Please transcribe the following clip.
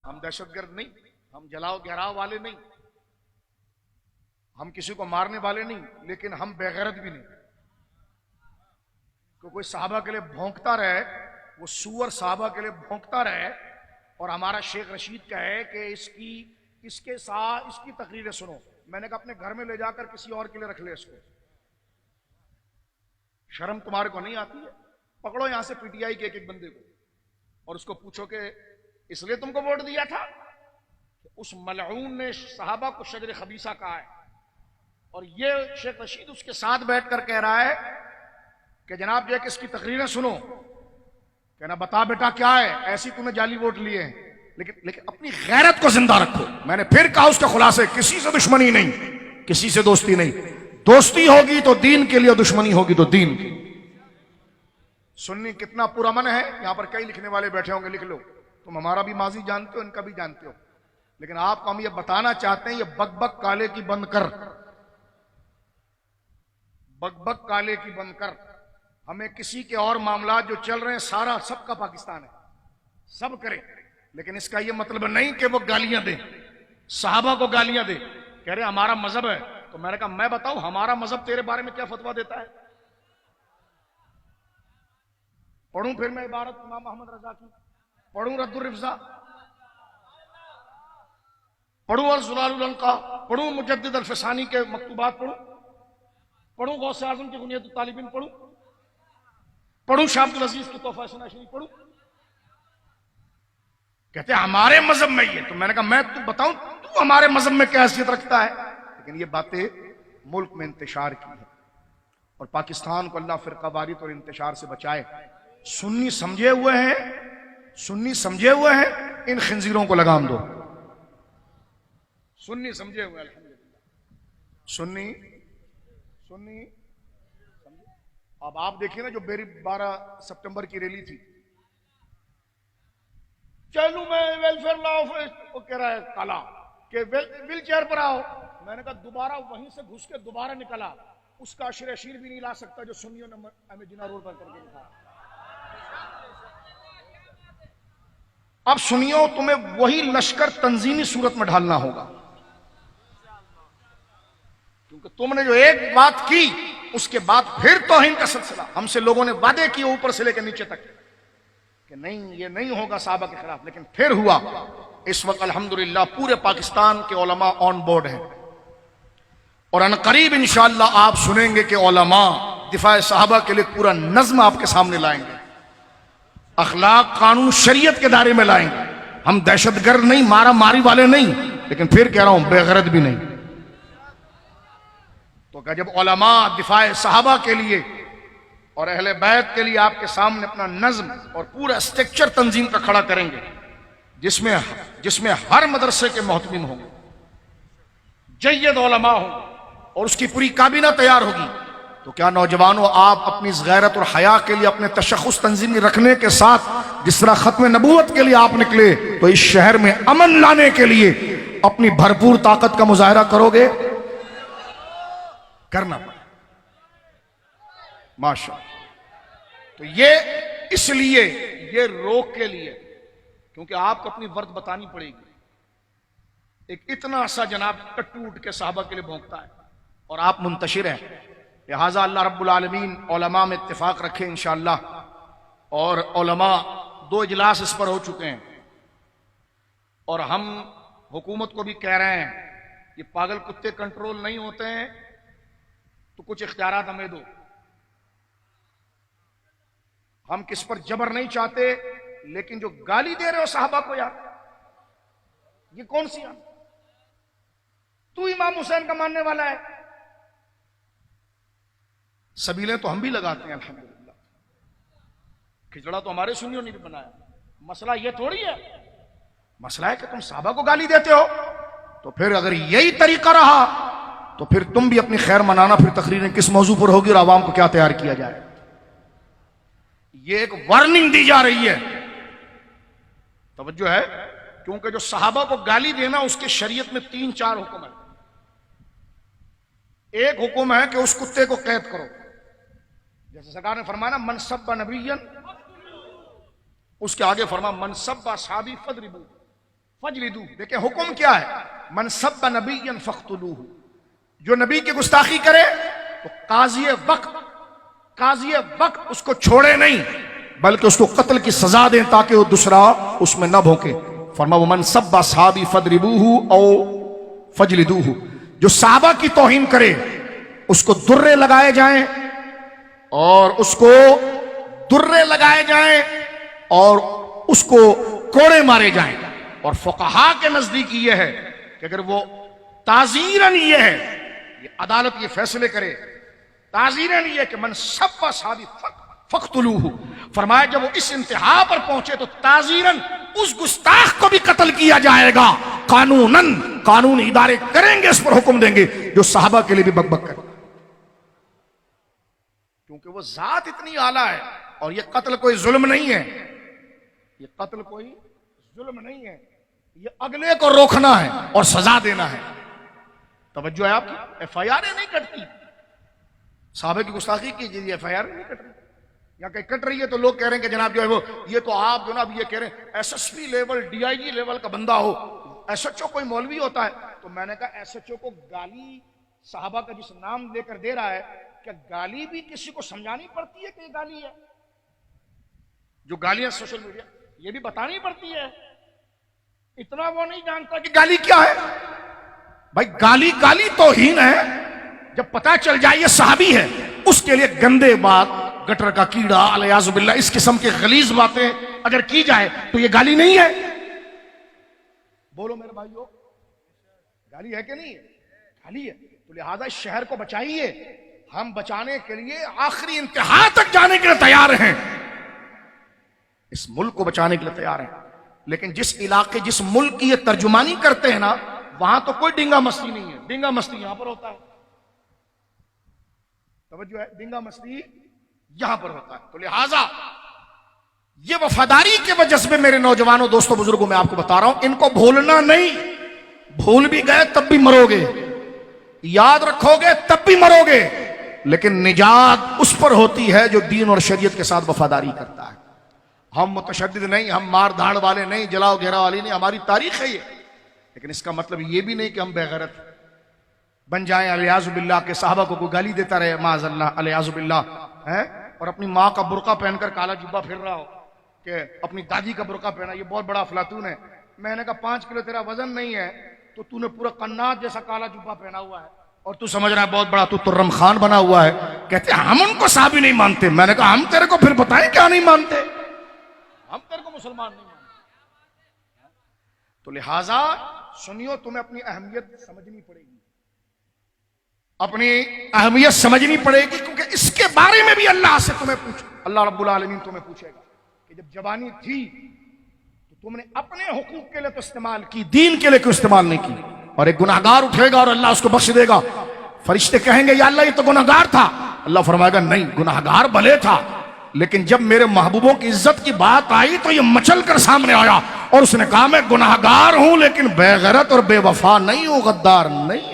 ہم دہشت گرد نہیں، ہم جلاؤ گراؤ والے نہیں، ہم کسی کو مارنے والے نہیں، لیکن ہم بے غیرت بھی نہیں کہ کوئی صحابہ کے لیے بھونکتا رہے، وہ سور صحابہ کے لیے بھونکتا رہے اور ہمارا شیخ رشید کہے کہ اس کے ساتھ اس کی تقریریں سنو۔ میں نے کہا اپنے گھر میں لے جا کر کسی اور کے لیے رکھ لے اس کو، شرم تمہارے کو نہیں آتی ہے؟ پکڑو یہاں سے پی ٹی آئی کے ایک بندے کو اور اس کو پوچھو کہ اس لیے تم کو ووٹ دیا تھا؟ اس ملعون نے صحابہ کو شجر خبیثہ کہا ہے، اور یہ شیخ رشید اس کے ساتھ بیٹھ کر کہہ رہا ہے کہ جناب یہ کس کی تقریریں سنو، کہنا بتا بیٹا کیا ہے، ایسی تمہیں جعلی ووٹ لیے ہیں، لیکن اپنی غیرت کو زندہ رکھو۔ میں نے پھر کہا اس کے خلاصے، کسی سے دشمنی نہیں، کسی سے دوستی نہیں، دوستی ہوگی تو دین کے لیے، دشمنی ہوگی تو دین کی۔ سنی کتنا پرامن ہے، یہاں پر کئی لکھنے والے بیٹھے ہوں گے، لکھ لو، تم ہمارا بھی ماضی جانتے ہو، ان کا بھی جانتے ہو، لیکن آپ کو ہم یہ بتانا چاہتے ہیں، یہ بک بک کالے کی بند کر، بک بک کالے کی بند کر۔ ہمیں کسی کے اور معاملات جو چل رہے ہیں سارا سب کا پاکستان ہے، سب کرے، لیکن اس کا یہ مطلب نہیں کہ وہ گالیاں دیں، صحابہ کو گالیاں دیں، کہہ رہے ہمارا مذہب ہے۔ تو میں نے کہا میں بتاؤں ہمارا مذہب تیرے بارے میں کیا فتویٰ دیتا ہے؟ پڑھوں پھر میں عبارت امام محمد رضا کی، پڑھوں رد الرفضا، پڑھوں الزلال العنقا، پڑھوں مجدد الفسانی کے مکتوبات، پڑھوں غوث اعظم کی بنیاد الطالبین، پڑھوں شاہ عبد العزیز کی تحفہ ثنا شریف پڑھوں؟ کہتے ہیں ہمارے مذہب میں یہ، تو میں نے کہا میں تو بتاؤں تو ہمارے مذہب میں کیا حیثیت رکھتا ہے؟ لیکن یہ باتیں ملک میں انتشار کی ہے، اور پاکستان کو اللہ فرقہ واریت اور انتشار سے بچائے۔ سنی سمجھے ہوئے ہیں، سنی سمجھے ہوئے ہیں، ان خنزیروں کو لگام دو۔ سنی سمجھے ہوئے الحمدللہ، سنی اب آپ دیکھیں نا جو میری 12 سپٹمبر کی ریلی تھی، چلوں میں ویلفیئر لاؤ، وہ کہہ رہا ہے کالا کہ ویل چیئر پر آؤ، میں نے کہا دوبارہ وہیں سے گھس کے دوبارہ نکلا، اس کا عشر اشیر بھی نہیں لا سکتا جو سنیوں نے ہمیں جناح روڈ پر کر کے دکھایا۔ اب سنیوں تمہیں وہی لشکر تنظیمی صورت میں ڈھالنا ہوگا، کیونکہ تم نے جو ایک بات کی اس کے بعد پھر توہین کا سلسلہ، ہم سے لوگوں نے وعدے کیے اوپر سے لے کے نیچے تک کہ نہیں یہ نہیں ہوگا صحابہ کے خلاف، لیکن پھر ہوا۔ اس وقت الحمدللہ پورے پاکستان کے علماء آن بورڈ ہیں، اور عنقریب انشاءاللہ آپ سنیں گے کہ علماء دفاع صحابہ کے لیے پورا نظم آپ کے سامنے لائیں گے، اخلاق قانون شریعت کے دائرے میں لائیں گے۔ ہم دہشت گرد نہیں، مارا ماری والے نہیں، لیکن پھر کہہ رہا ہوں بے غیرت بھی نہیں۔ تو کہ جب علماء دفاع صحابہ کے لیے اور اہل بیت کے لیے آپ کے سامنے اپنا نظم اور پورا اسٹرکچر تنظیم کا کھڑا کریں گے، جس میں ہر مدرسے کے محتمم ہوں گے، جید علماء ہوں گے، اور اس کی پوری کابینہ تیار ہوگی، تو کیا نوجوانوں آپ اپنی اس غیرت اور حیا کے لیے اپنے تشخص تنظیمی رکھنے کے ساتھ جس طرح ختم نبوت کے لیے آپ نکلے، تو اس شہر میں امن لانے کے لیے اپنی بھرپور طاقت کا مظاہرہ کرو گے؟ کرنا پڑے ماشاءاللہ۔ تو یہ اس لیے، یہ روک کے لیے، کیونکہ آپ کو اپنی ورد بتانی پڑے گی۔ ایک اتنا سا جناب ٹٹو اٹھ کے صحابہ کے لیے بھونکتا ہے، اور آپ منتشر ہیں، لہٰذا اللہ رب العالمین علماء میں اتفاق رکھے انشاءاللہ، اور علماء 2 اجلاس اس پر ہو چکے ہیں، اور ہم حکومت کو بھی کہہ رہے ہیں یہ پاگل کتے کنٹرول نہیں ہوتے ہیں تو کچھ اختیارات ہمیں دو۔ ہم کس پر جبر نہیں چاہتے، لیکن جو گالی دے رہے ہو صحابہ کو، یار یہ کون سی ہے؟ تو امام حسین کا ماننے والا ہے، سبیلیں تو ہم بھی لگاتے ہیں الحمدللہ، کھچڑا تو ہمارے سنیوں نے بھی بنایا۔ مسئلہ یہ تھوڑی ہے، مسئلہ ہے کہ تم صحابہ کو گالی دیتے ہو، تو پھر اگر یہی طریقہ رہا تو پھر تم بھی اپنی خیر منانا، پھر تقریریں کس موضوع پر ہوگی اور عوام کو کیا تیار کیا جائے۔ یہ ایک وارننگ دی جا رہی ہے، توجہ ہے، کیونکہ جو صحابہ کو گالی دینا اس کے شریعت میں 3-4 حکم ہیں۔ ایک حکم ہے کہ اس کتے کو قید کرو، جیسے سرکار نے فرمایا من سب نبیًا، اس کے آگے فرما من سب اصحابی فضربوہ، فجلدوہ. دیکھیں حکم کیا ہے, من سب نبیا فاقتلوہ, جو نبی کی گستاخی کرے تو قاضی وقت اس کو چھوڑے نہیں بلکہ اس کو قتل کی سزا دیں تاکہ وہ دوسرا اس میں نہ بھونکے. فرمایا ومن سب اصحابی فضربوہ او فجلدوہ, جو صحابہ کی توہین کرے اس کو درے لگائے جائیں اور اس کو درے لگائے جائیں اور اس کو کوڑے مارے جائیں. اور فقہا کے نزدیک یہ ہے کہ اگر وہ تعزیراً یہ ہے, یہ عدالت یہ فیصلے کرے تعزیراً یہ کہ من سب اصحابی فاقتلوہ, فرمایا جب وہ اس انتہا پر پہنچے تو تعزیراً اس گستاخ کو بھی قتل کیا جائے گا. قانوناً قانونی ادارے کریں گے, اس پر حکم دیں گے جو صحابہ کے لیے بھی بک بک کرے, کیونکہ وہ ذات اتنی اعلیٰ ہے. اور یہ قتل کوئی ظلم نہیں ہے, یہ قتل کوئی ظلم نہیں ہے, یہ اگلے کو روکنا ہے اور سزا دینا ہے. توجہ ہے آپ کی, ایف آئی آر نہیں کٹتی, صحابہ کی گستاخی کی ایف آئی آر نہیں کٹ رہی, یا کہیں کٹ رہی ہے تو لوگ کہہ رہے ہیں کہ جناب جو ہے وہ یہ تو آپ جناب یہ کہہ رہے ہیں S S P level D I G level کا بندہ ہو, ایس ایچ او کوئی مولوی ہوتا ہے. تو میں نے کہا ایس ایچ او کو گالی صحابہ کا جس نام دے کر دے رہا ہے, کیا گالی بھی کسی کو سمجھانی پڑتی ہے کہ یہ گالی ہے؟ جو گالیاں سوشل میڈیا یہ بھی بتانی پڑتی ہے, اتنا وہ نہیں جانتا کہ گالی کیا ہے. بھائی گالی توہین ہے, جب پتہ چل جائے یہ صحابی ہے, اس کے لیے گندے بات, گٹر کا کیڑا, الیاذ باللہ, اس قسم کے غلیظ باتیں اگر کی جائے تو یہ گالی نہیں ہے. بولو میرے بھائیو, گالی ہے کہ نہیں ہے؟ گالی ہے. تو لہذا اس شہر کو بچائیے, ہم بچانے کے لیے آخری انتہا تک جانے کے لیے تیار ہیں, اس ملک کو بچانے کے لیے تیار ہیں. لیکن جس علاقے جس ملک کی یہ ترجمانی کرتے ہیں نا, وہاں تو کوئی ڈنگا مستی نہیں ہے. ڈنگا مستی یہاں پر ہوتا ہے, توجہ ہے, ڈنگا مستی یہاں پر ہوتا ہے. تو لہذا یہ وفاداری کے وجہ سے میرے نوجوانوں دوستوں بزرگوں میں آپ کو بتا رہا ہوں, ان کو بھولنا نہیں. بھول بھی گئے تب بھی مرو گے, یاد رکھو گے تب بھی مرو گے, لیکن نجات اس پر ہوتی ہے جو دین اور شریعت کے ساتھ وفاداری کرتا ہے. ہم متشدد نہیں, ہم مار دھاڑ والے نہیں, جلاؤ گھیرا والے نہیں, ہماری تاریخ ہے یہ. لیکن اس کا مطلب یہ بھی نہیں کہ ہم بے غیرت بن جائیں الیاذ باللہ, کہ صحابہ کو کوئی گالی دیتا رہے معاذ اللہ الیاذ باللہ, اور اپنی ماں کا برقع پہن کر کالا جبہ پھر رہا ہو, کہ اپنی دادی کا برقع پہنا, یہ بہت بڑا افلاطون ہے. میں نے کہا 5 کلو تیرا وزن نہیں ہے تو تو نے پورا قنات جیسا کالا جبہ پہنا ہوا ہے اور تو سمجھ رہا ہے بہت بڑا, تو ترم خان بنا ہوا ہے. کہتے ہیں ہم ان کو صحابی نہیں مانتے. میں نے کہا ہم تیرے کو پھر بتائیں کیا نہیں مانتے, ہم تیرے کو مسلمان نہیں مانتے. تو لہذا سنیو, تمہیں اپنی اہمیت سمجھنی پڑے گی, اپنی اہمیت سمجھنی پڑے گی, کیونکہ اس کے بارے میں بھی اللہ سے تمہیں پوچھے, اللہ رب العالمین تمہیں پوچھے گا کہ جب جوانی تھی تو تم نے اپنے حقوق کے لیے تو استعمال کی, دین کے لیے کیوں استعمال نہیں کی. اور ایک گناہگار اٹھے گا اور اللہ اس کو بخش دے گا. فرشتے کہیں گے یا اللہ یہ تو گناہگار تھا, اللہ فرمائے گا نہیں, گناہگار بھلے تھا, لیکن جب میرے محبوبوں کی عزت کی بات آئی تو یہ مچل کر سامنے آیا اور اس نے کہا میں گناہگار ہوں لیکن بے غیرت اور بے وفا نہیں ہوں, غدار نہیں